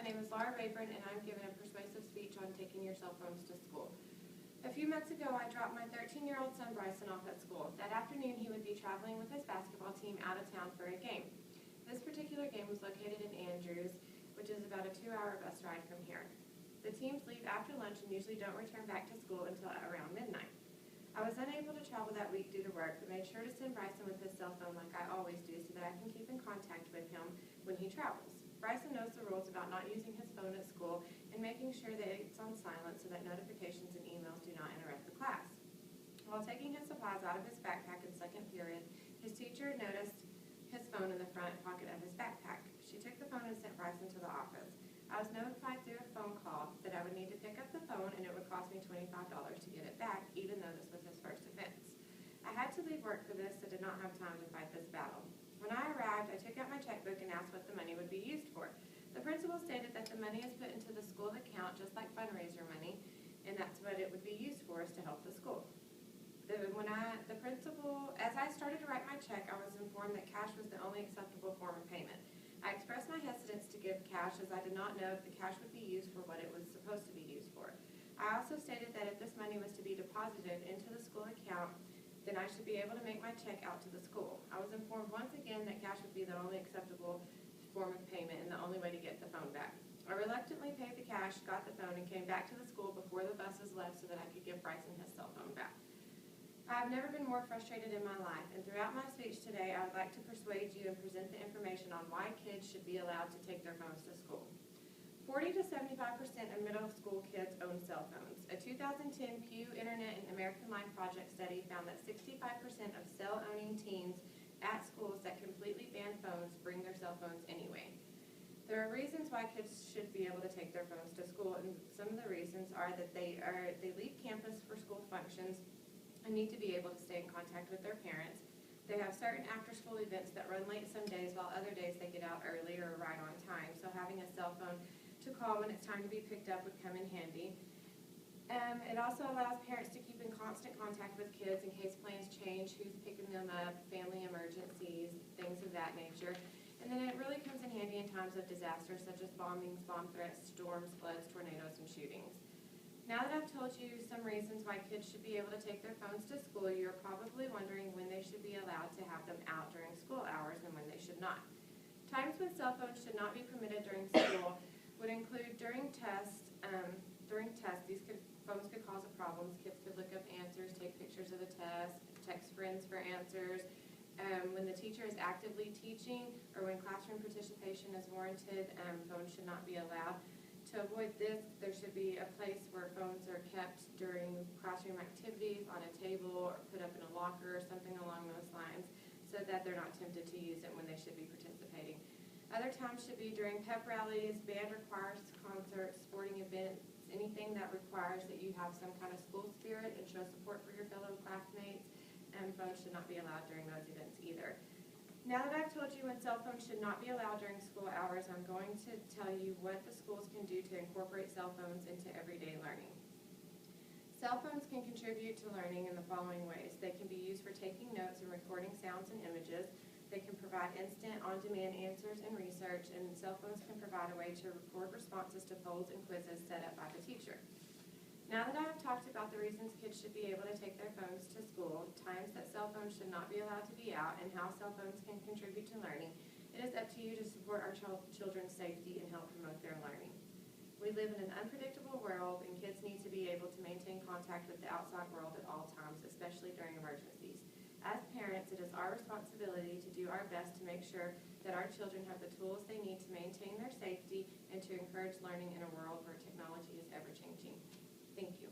name is Laura Rayburn, and I'm giving a persuasive speech on taking your cell phones to school. A few months ago, I dropped my 13-year-old son Bryson off at school. That afternoon, he would be traveling with his basketball team out of town for a game. This particular game was located in Andrews, which is about a 2-hour bus ride from here. The teams leave after lunch and usually don't return back to school until around midnight. I was unable to travel that week due to work, but made sure to send Bryson with his cell phone like I always do so that I can keep in contact with him when he travels. Bryson knows the rules about not using his phone at school and making sure that it's on silent so that notifications and emails do not interrupt the class. While taking his supplies out of his backpack in second period, his teacher noticed his phone in the front pocket of his backpack. She took the phone and sent Bryson to the office. I was notified through a phone call that I would need to pick up the phone and it would cost me $25 to get it back, even though this was his first offense. I had to leave work for this, so did not have time to fight this battle. When I arrived, I took out my checkbook and asked what the money would be used for. The principal stated that the money is put into the school account just like fundraiser money, and that's what it would be used for, is to help the school. As I started to write my check, I was informed that cash was the only acceptable form of payment. I expressed my hesitance to give cash as I did not know if the cash would be used for what it was supposed to be used for. I also stated that if this money was to be deposited into the school account, then I should be able to make my check out to the school. I was informed once again that cash would be the only acceptable form of payment and the only way to get the phone back. I reluctantly paid the cash, got the phone, and came back to the school before the buses left so that I could give Bryson his cell phone back. I have never been more frustrated in my life, and throughout my speech today, I would like to persuade you and present the information on why kids should be allowed to take their phones to school. 40 to 75% of middle school kids own cell phones. A 2010 Pew Internet and American Life Project study found that 65% of cell-owning teens at schools that completely ban phones bring their cell phones anyway. There are reasons why kids should be able to take their phones to school, and some of the reasons are that they leave campus for school functions and need to be able to stay in contact with their parents. They have certain after-school events that run late some days, while other days they get out early or right on time, so having a cell phone to call when it's time to be picked up would come in handy. It also allows parents to keep in constant contact with kids in case plans change, who's picking them up, family emergencies, things of that nature. And then it really comes in handy in times of disaster such as bombings, bomb threats, storms, floods, tornadoes, and shootings. Now that I've told you some reasons why kids should be able to take their phones to school, you're probably wondering when they should be allowed to have them out during school hours and when they should not. Times when cell phones should not be permitted during school would include during tests. Phones could cause problems. Kids could look up answers, take pictures of the test, text friends for answers. When the teacher is actively teaching or when classroom participation is warranted, phones should not be allowed. To avoid this, there should be a place where phones are kept during classroom activities, on a table, or put up in a locker or something along those lines, so that they're not tempted to use it when they should be participating. Other times should be during pep rallies, band requires, concerts, sporting events, anything that requires that you have some kind of school spirit and show support for your fellow classmates, and phones should not be allowed during those events either. Now that I've told you when cell phones should not be allowed during school hours, I'm going to tell you what the schools can do to incorporate cell phones into everyday learning. Cell phones can contribute to learning in the following ways. They can be used for taking notes and recording sounds and images. They can provide instant, on-demand answers and research, and cell phones can provide a way to record responses to polls and quizzes set up by the teacher. Now that I have talked about the reasons kids should be able to take their phones to school, times that cell phones should not be allowed to be out, and how cell phones can contribute to learning, it is up to you to support our children's safety and help promote their learning. We live in an unpredictable world, and kids need to be able to maintain contact with the outside world at all times, especially during emergencies. As parents, it is our responsibility to do our best to make sure that our children have the tools they need to maintain their safety and to encourage learning in a world where technology is ever changing. Thank you.